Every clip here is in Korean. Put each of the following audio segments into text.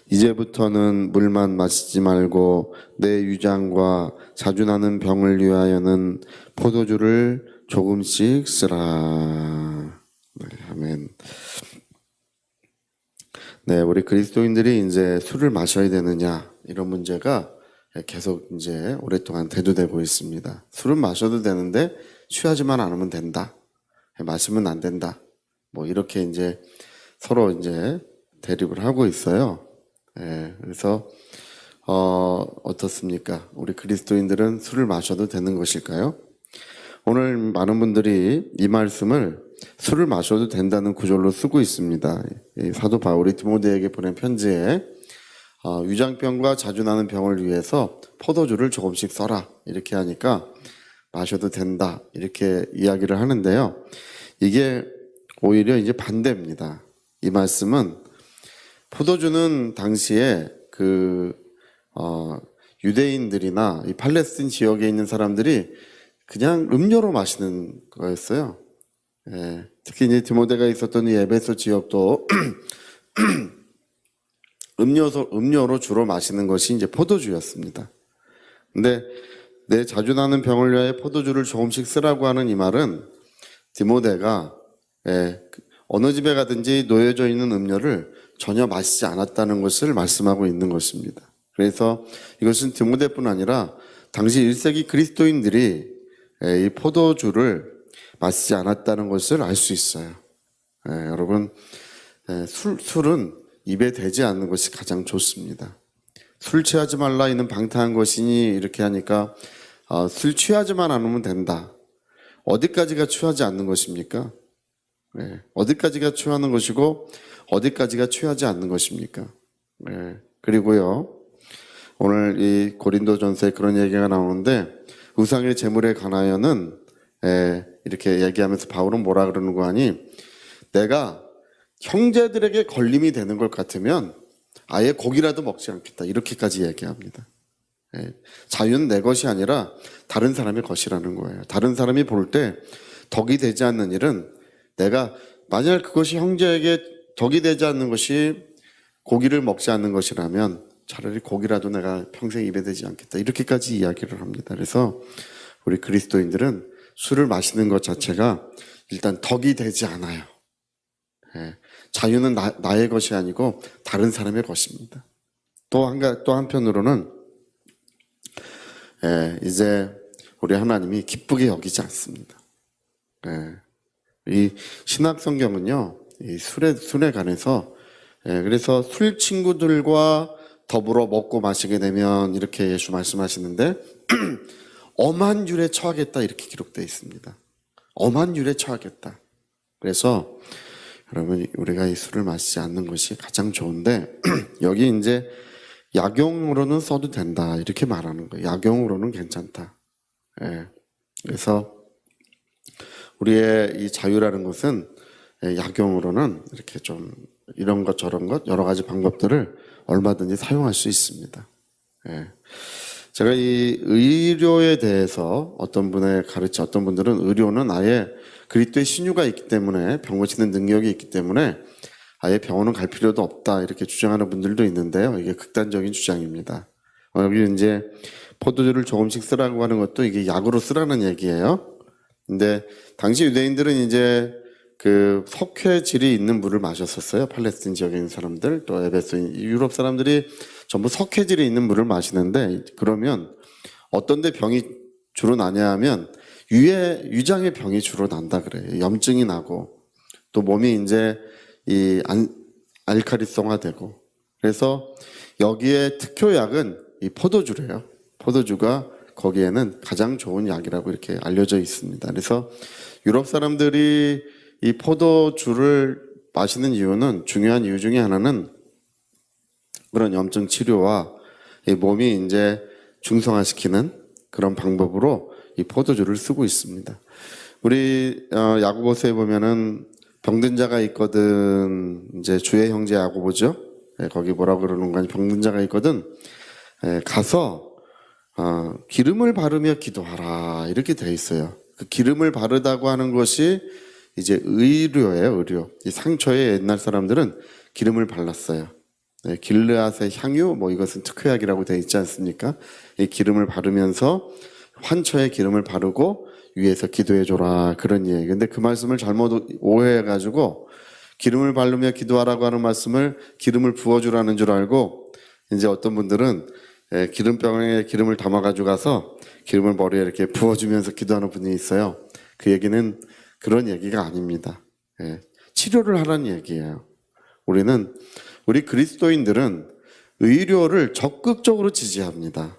이제부터는 물만 마시지 말고 내 위장과 자주 나는 병을 위하여는 포도주를 조금씩 쓰라. 네, 아멘. 네, 우리 그리스도인들이 이제 술을 마셔야 되느냐 이런 문제가 계속 이제 오랫동안 대두되고 있습니다. 술은 마셔도 되는데 취하지만 않으면 된다. 마시면 안 된다. 뭐 이렇게 이제 서로 이제 대립을 하고 있어요. 그래서 어떻습니까? 우리 그리스도인들은 술을 마셔도 되는 것일까요? 오늘 많은 분들이 이 말씀을 술을 마셔도 된다는 구절로 쓰고 있습니다. 사도 바울이 디모데에게 보낸 편지에 위장병과 자주 나는 병을 위해서 포도주를 조금씩 써라 이렇게 하니까 마셔도 된다 이렇게 이야기를 하는데요. 이게 오히려 이제 반대입니다. 이 말씀은 포도주는 당시에 유대인들이나 이 팔레스틴 지역에 있는 사람들이 그냥 음료로 마시는 거였어요. 특히 이제 디모데가 있었던 이 에베소 지역도 음료로 주로 마시는 것이 이제 포도주였습니다. 근데 내 자주 나는 병을 위하여 포도주를 조금씩 쓰라고 하는 이 말은 디모데가 어느 집에 가든지 놓여져 있는 음료를 전혀 마시지 않았다는 것을 말씀하고 있는 것입니다. 그래서 이것은 디모데뿐 아니라 당시 1세기 그리스도인들이 이 포도주를 마시지 않았다는 것을 알 수 있어요. 여러분, 술은 입에 대지 않는 것이 가장 좋습니다. 술 취하지 말라 이는 방탕한 것이니 이렇게 하니까 술 취하지만 않으면 된다. 어디까지가 취하지 않는 것입니까? 어디까지가 취하는 것이고 어디까지가 취하지 않는 것입니까? 그리고요, 오늘 이 고린도전서에 그런 얘기가 나오는데 우상의 제물에 관하여는 이렇게 얘기하면서 바울은 뭐라 그러는 거 아니? 내가 형제들에게 걸림이 되는 것 같으면 아예 고기라도 먹지 않겠다 이렇게까지 얘기합니다. 자유는 내 것이 아니라 다른 사람의 것이라는 거예요. 다른 사람이 볼 때 덕이 되지 않는 일은 내가 만약 그것이 형제에게 덕이 되지 않는 것이 고기를 먹지 않는 것이라면 차라리 고기라도 내가 평생 입에 대지 않겠다 이렇게까지 이야기를 합니다. 그래서 우리 그리스도인들은 술을 마시는 것 자체가 일단 덕이 되지 않아요. 자유는 나의 것이 아니고 다른 사람의 것입니다. 또 한편으로는 이제 우리 하나님이 기쁘게 여기지 않습니다. 이 신약 성경은요, 이 술에 관해서 그래서 술 친구들과 더불어 먹고 마시게 되면 이렇게 예수 말씀하시는데 엄한 율에 처하겠다 이렇게 기록되어 있습니다. 엄한 율에 처하겠다. 그래서 여러분 우리가 이 술을 마시지 않는 것이 가장 좋은데 여기 이제 약용으로는 써도 된다 이렇게 말하는 거예요. 약용으로는 괜찮다. 그래서 우리의 이 자유라는 것은 약용으로는 이렇게 좀 이런 것 저런 것 여러 가지 방법들을 얼마든지 사용할 수 있습니다. 제가 이 의료에 대해서 어떤 분들은 의료는 아예 그리스도의 신유가 있기 때문에 병 고치는 능력이 있기 때문에 아예 병원은 갈 필요도 없다 이렇게 주장하는 분들도 있는데요. 이게 극단적인 주장입니다. 여기 이제 포도주를 조금씩 쓰라고 하는 것도 이게 약으로 쓰라는 얘기예요. 근데 당시 유대인들은 이제 그 석회질이 있는 물을 마셨었어요. 팔레스틴 지역에 있는 사람들, 또 에베소 유럽 사람들이 전부 석회질이 있는 물을 마시는데 그러면 어떤 데 병이 주로 나냐 하면 위장의 병이 주로 난다 그래요. 염증이 나고 또 몸이 이제 이 알칼리성화되고 그래서 여기에 특효약은 이 포도주래요. 포도주가 거기에는 가장 좋은 약이라고 이렇게 알려져 있습니다. 그래서 유럽 사람들이 이 포도주를 마시는 이유는 중요한 이유 중에 하나는 그런 염증 치료와 이 몸이 이제 중성화시키는 그런 방법으로 이 포도주를 쓰고 있습니다. 우리 야고보서에 보면은 병든 자가 있거든 이제 주의 형제 야고보죠. 거기 뭐라고 그러는 거니 병든 자가 있거든 가서 기름을 바르며 기도하라 이렇게 돼 있어요. 그 기름을 바르다고 하는 것이 이제 의료예요, 의료. 이 상처에 옛날 사람들은 기름을 발랐어요. 길르앗의 향유, 뭐 이것은 특효약이라고 되어 있지 않습니까? 이 기름을 바르면서 환처에 기름을 바르고 위에서 기도해줘라, 그런 얘기. 근데 그 말씀을 잘못 오해해가지고 기름을 바르며 기도하라고 하는 말씀을 기름을 부어주라는 줄 알고, 이제 어떤 분들은 기름병에 기름을 담아가지고 가서 기름을 머리에 이렇게 부어주면서 기도하는 분이 있어요. 그 얘기는 그런 얘기가 아닙니다. 치료를 하라는 얘기예요. 우리 그리스도인들은 의료를 적극적으로 지지합니다.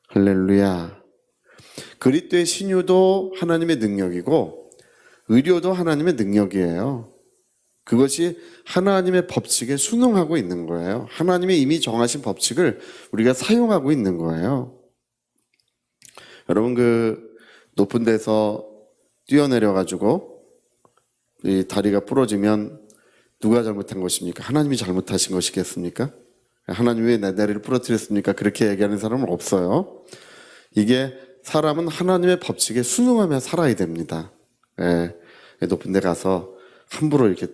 할렐루야. 그리스도의 신유도 하나님의 능력이고 의료도 하나님의 능력이에요. 그것이 하나님의 법칙에 순응하고 있는 거예요. 하나님이 이미 정하신 법칙을 우리가 사용하고 있는 거예요. 여러분, 그 높은 데서 뛰어내려가지고 이 다리가 부러지면 누가 잘못한 것입니까? 하나님이 잘못하신 것이겠습니까? 하나님이 왜 내 다리를 부러뜨렸습니까? 그렇게 얘기하는 사람은 없어요. 이게 사람은 하나님의 법칙에 순응하며 살아야 됩니다. 높은 데 가서 함부로 이렇게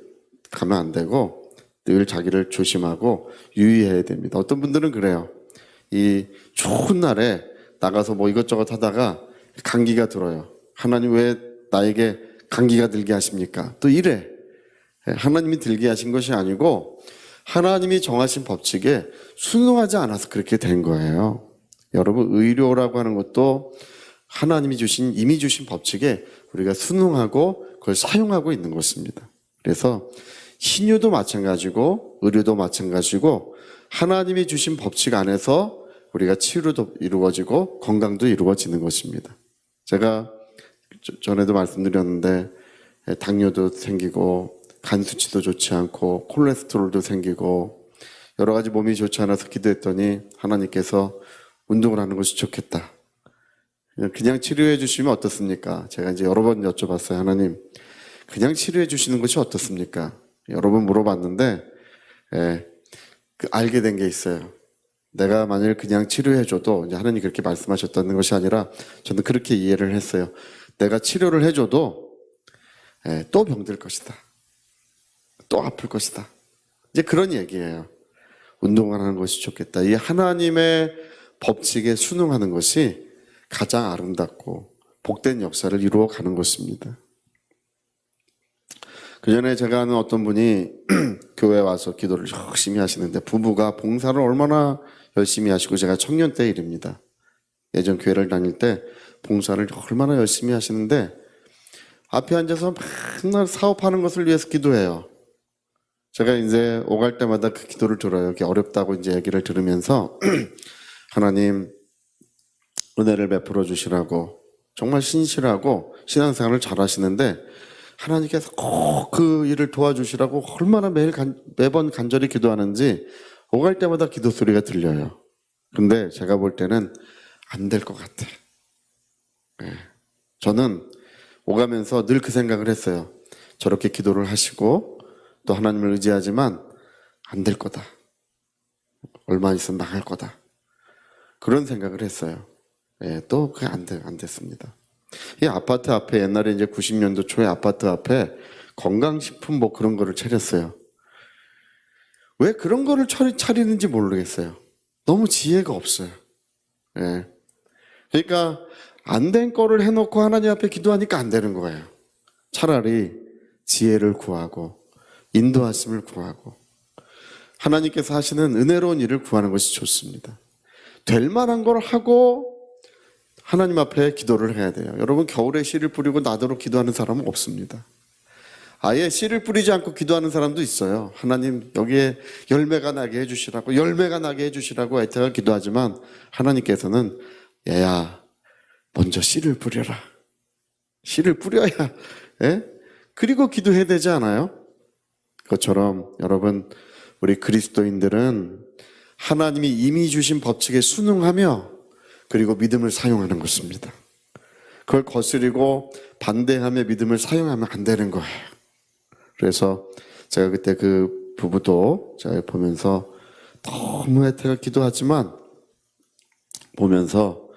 가면 안 되고 늘 자기를 조심하고 유의해야 됩니다. 어떤 분들은 그래요. 이 좋은 날에 나가서 뭐 이것저것 하다가 감기가 들어요. 하나님 왜 나에게 감기가 들게 하십니까? 또 이래. 하나님이 들게 하신 것이 아니고 하나님이 정하신 법칙에 순응하지 않아서 그렇게 된 거예요. 여러분, 의료라고 하는 것도 하나님이 이미 주신 법칙에 우리가 순응하고 그걸 사용하고 있는 것입니다. 그래서 신유도 마찬가지고 의료도 마찬가지고 하나님이 주신 법칙 안에서 우리가 치료도 이루어지고 건강도 이루어지는 것입니다. 제가 전에도 말씀드렸는데 당뇨도 생기고 간 수치도 좋지 않고 콜레스테롤도 생기고 여러 가지 몸이 좋지 않아서 기도했더니 하나님께서 운동을 하는 것이 좋겠다. 그냥 치료해 주시면 어떻습니까? 제가 이제 여러 번 여쭤봤어요. 하나님, 그냥 치료해 주시는 것이 어떻습니까? 여러 번 물어봤는데 알게 된 게 있어요. 내가 만일 그냥 치료해줘도 이제 하나님이 그렇게 말씀하셨다는 것이 아니라 저는 그렇게 이해를 했어요. 내가 치료를 해줘도 또 병들 것이다. 또 아플 것이다. 이제 그런 얘기예요. 운동을 하는 것이 좋겠다. 이 하나님의 법칙에 순응하는 것이 가장 아름답고 복된 역사를 이루어가는 것입니다. 그 전에 제가 아는 어떤 분이 교회에 와서 기도를 열심히 하시는데 부부가 봉사를 얼마나 열심히 하시고, 제가 청년 때 일입니다. 예전 교회를 다닐 때 봉사를 얼마나 열심히 하시는데 앞에 앉아서 맨날 사업하는 것을 위해서 기도해요. 제가 이제 오갈 때마다 그 기도를 들어요. 이렇게 어렵다고 이제 얘기를 들으면서 하나님 은혜를 베풀어 주시라고, 정말 신실하고 신앙생활을 잘 하시는데 하나님께서 꼭 그 일을 도와주시라고 얼마나 매번 간절히 기도하는지 오갈 때마다 기도 소리가 들려요. 근데 제가 볼 때는 안 될 것 같아. 저는 오가면서 늘 그 생각을 했어요. 저렇게 기도를 하시고 또 하나님을 의지하지만 안 될 거다. 얼마 있으면 망할 거다. 그런 생각을 했어요. 또 그게 안 됐습니다. 이 아파트 앞에 옛날에 이제 90년도 초에 아파트 앞에 건강식품 뭐 그런 거를 차렸어요. 왜 그런 거를 차리는지 모르겠어요. 너무 지혜가 없어요. 그러니까 안 된 거를 해놓고 하나님 앞에 기도하니까 안 되는 거예요. 차라리 지혜를 구하고 인도하심을 구하고 하나님께서 하시는 은혜로운 일을 구하는 것이 좋습니다. 될 만한 걸 하고 하나님 앞에 기도를 해야 돼요. 여러분, 겨울에 씨를 뿌리고 나도록 기도하는 사람은 없습니다. 아예 씨를 뿌리지 않고 기도하는 사람도 있어요. 하나님 여기에 열매가 나게 해주시라고, 열매가 나게 해주시라고 애타게 기도하지만 하나님께서는 얘야 먼저 씨를 뿌려라. 씨를 뿌려야 그리고 기도해야 되지 않아요? 그것처럼 여러분, 우리 그리스도인들은 하나님이 이미 주신 법칙에 순응하며 그리고 믿음을 사용하는 것입니다. 그걸 거스리고 반대하며 믿음을 사용하면 안 되는 거예요. 그래서 제가 그때 그 부부도 제가 보면서 너무 애타게 기도하지만 보면서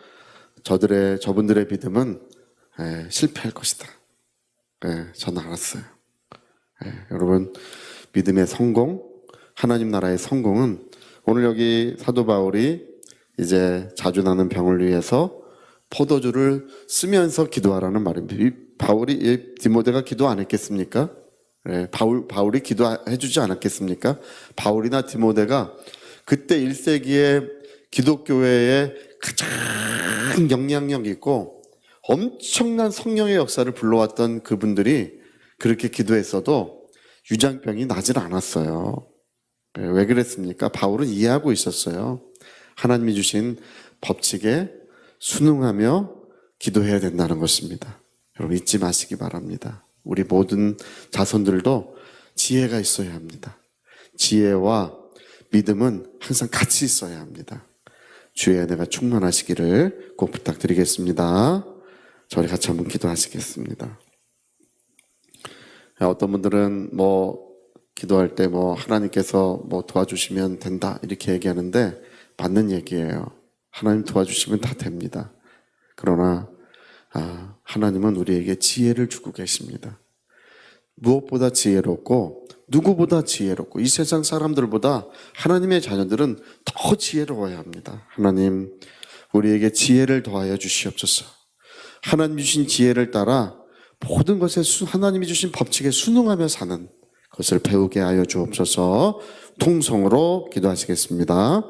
저분들의 믿음은 실패할 것이다. 저는 알았어요. 여러분, 믿음의 성공, 하나님 나라의 성공은 오늘 여기 사도 바울이 이제 자주 나는 병을 위해서 포도주를 쓰면서 기도하라는 말입니다. 디모데가 기도 안 했겠습니까? 네, 바울이 기도해 주지 않았겠습니까? 바울이나 디모데가 그때 1세기의 기독교회에 가장 영향력 있고 엄청난 성령의 역사를 불러왔던 그분들이 그렇게 기도했어도 유장병이 나질 않았어요. 왜 그랬습니까? 바울은 이해하고 있었어요. 하나님이 주신 법칙에 순응하며 기도해야 된다는 것입니다. 여러분 잊지 마시기 바랍니다. 우리 모든 자손들도 지혜가 있어야 합니다. 지혜와 믿음은 항상 같이 있어야 합니다. 주의 은혜가 충만하시기를 꼭 부탁드리겠습니다. 저희 같이 한번 기도하시겠습니다. 어떤 분들은 기도할 때 하나님께서 도와주시면 된다 이렇게 얘기하는데 맞는 얘기예요. 하나님 도와주시면 다 됩니다. 그러나 하나님은 우리에게 지혜를 주고 계십니다. 무엇보다 지혜롭고 누구보다 지혜롭고 이 세상 사람들보다 하나님의 자녀들은 더 지혜로워야 합니다. 하나님 우리에게 지혜를 더하여 주시옵소서. 하나님 주신 지혜를 따라 모든 것에 하나님이 주신 법칙에 순응하며 사는 것을 배우게 하여 주옵소서. 통성으로 기도하시겠습니다.